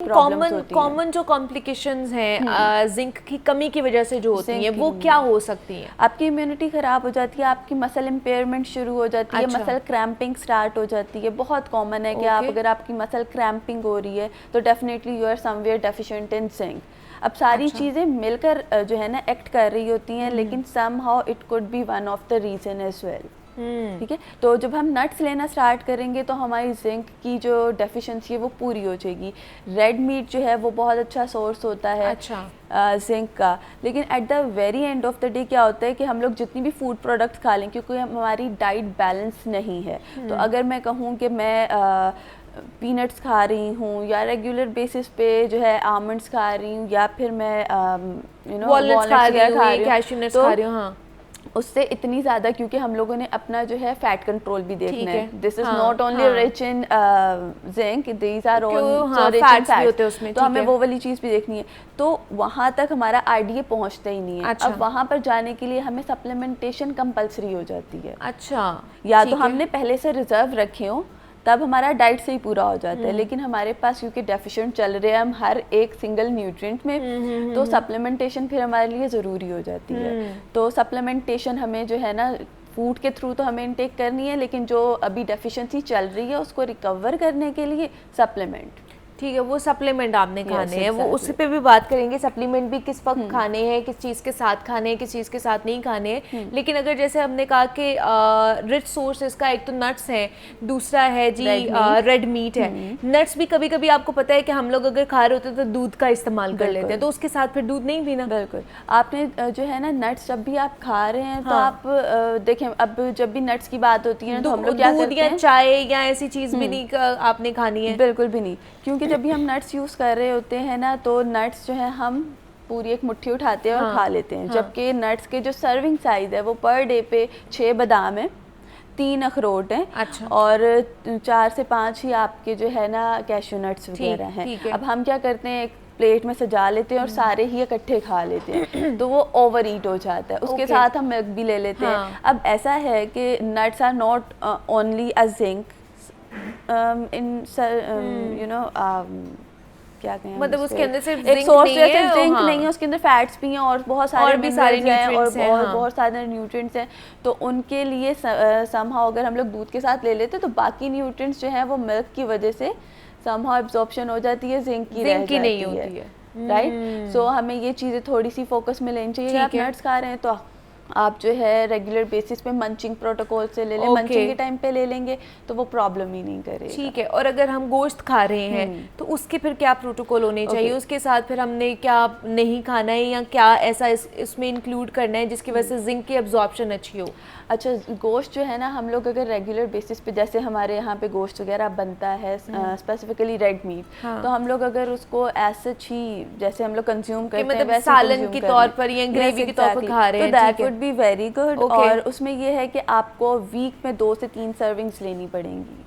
Common जो complications हैं zinc की कमी की वजह से जो होती हैं वो क्या हो सकती हैं? आपकी इम्यूनिटी ख़राब हो जाती है, आपकी मसल इम्पेयरमेंट शुरू हो जाती है, मसल क्रैम्पिंग स्टार्ट हो जाती है। बहुत कॉमन है कि आप अगर आपकी मसल क्रैम्पिंग हो रही है तो definitely you are somewhere deficient in zinc. अब सारी चीज़ें मिलकर जो है ना एक्ट कर रही होती हैं, लेकिन somehow it could be one of the reason as well. ठीक है, तो जब हम नट्स लेना स्टार्ट करेंगे तो हमारी जिंक की जो डेफिशिएंसी है वो पूरी हो जाएगी। रेड मीट जो है वो बहुत अच्छा सोर्स होता है जिंक का, लेकिन at the very end of the day क्या होता है कि हम लोग जितनी भी फूड प्रोडक्ट्स खा लें, क्योंकि हमारी डाइट बैलेंस नहीं है, तो अगर मैं कहूँ कि मैं पीनट्स खा रही हूँ या रेगुलर बेसिस पे जो है आमंड्स खा रही हूँ या फिर मैं वॉलनट्स खा रही हूँ, कैश्यू नट्स खा रही हूँ, हाँ, उससे इतनी ज़्यादा, क्योंकि हम लोगों ने अपना जो है फैट कंट्रोल भी देखना है। This is not only rich in zinc, these are also rich in fat, तो हमें वो वाली चीज़ भी देखनी है। तो वहाँ तक हमारा आरडीए पहुँचता ही नहीं है। अब वहाँ पर जाने के लिए हमें सप्लीमेंटेशन कंपलसरी हो जाती है। या तो हमने पहले से रिजर्व रखे हो तब हमारा डाइट से ही पूरा हो जाता है, लेकिन हमारे पास क्योंकि डेफिशिएंट चल रहे हैं हम हर एक सिंगल न्यूट्रिएंट में, तो सप्लीमेंटेशन फिर हमारे लिए ज़रूरी हो जाती है। तो सप्लीमेंटेशन हमें जो है ना फूड के थ्रू तो हमें इनटेक करनी है, लेकिन जो अभी डेफिशिएंसी चल रही है उसको रिकवर करने के लिए सप्लीमेंट, ठीक है, वो सप्लीमेंट आपने खाने हैं, वो उस पे भी बात करेंगे। सप्लीमेंट भी किस वक्त खाने हैं, किस चीज़ के साथ खाने हैं, किस चीज़ के साथ नहीं खाने हैं। लेकिन अगर जैसे हमने कहा कि रिच सोर्स इसका एक तो नट्स है, दूसरा है जी रेड मीट है। नट्स भी कभी कभी आपको पता है कि हम लोग अगर खा रहे होते हैं तो दूध का इस्तेमाल कर लेते हैं, तो उसके साथ फिर दूध नहीं पीना। बिल्कुल, आपने जो है ना नट्स जब भी आप खा रहे हैं तो आप देखें, अब जब भी नट्स की बात होती है तो हम लोग क्या करते हैं, चाय या ऐसी चीज़ भी नहीं आपने खानी है, बिल्कुल भी नहीं, क्योंकि जब भी हम नट्स यूज़ कर रहे होते हैं ना तो नट्स जो है हम पूरी एक मुट्ठी उठाते हैं और खा लेते हैं। जबकि नट्स के जो सर्विंग साइज़ है वो पर डे पे 6 बादाम है, 3 अखरोट हैं, और 4 से 5 ही आपके जो है ना कैश्यू नट्स वगैरह हैं। अब हम क्या करते हैं, एक प्लेट में सजा लेते हैं और सारे ही इकट्ठे खा लेते हैं, तो वो ओवर ईट हो जाता है। उसके साथ हम मिल्क भी ले लेते हैं। अब ऐसा है कि nuts are not only a zinc क्या कहें, मतलब उसके अंदर सिर्फ एक सोर्स जैसे जिंक नहीं है, उसके अंदर फैट्स भी हैं और बहुत सारे न्यूट्रिएंट्स हैं और बहुत सारे न्यूट्रिएंट्स हैं। तो उनके लिए समहाउ अगर हम लोग दूध के साथ ले लेते हैं तो बाकी न्यूट्रिएंट्स जो हैं वो मिल्क की वजह से समहाउ एब्जॉर्प्शन हो जाती है, जिंक की रह जाती नहीं होती है, राइट। सो हमें ये चीज़ें थोड़ी सी फोकस में लेनी चाहिए। आप नट्स खा रहे हैं तो आप जो है रेगुलर बेसिस पे मंचिंग प्रोटोकॉल से ले लें, मंचिंग के टाइम पे ले लेंगे तो वो प्रॉब्लम ही नहीं करेगा। ठीक है, और अगर हम गोश्त खा रहे हैं तो उसके फिर क्या प्रोटोकॉल होने चाहिए? उसके साथ फिर हमने क्या नहीं खाना है या क्या ऐसा इसमें इंक्लूड करना है जिसकी वजह से जिंक की एब्जॉर्प्शन अच्छी हो? अच्छा, गोश्त जो है ना हम लोग अगर रेगुलर बेसिस पे, जैसे हमारे यहाँ पे गोश्त वगैरह बनता है स्पेसिफिकली रेड मीट, तो हम लोग अगर उसको ऐसे ही जैसे हम लोग कंज्यूम करते हैं वैसे सालन के तौर पर या ग्रेवी के तौर पर खा रहे हैं, तो that would be very good. और उसमें ये है कि आपको वीक में 2 से 3 सर्विंग्स लेनी पड़ेंगी।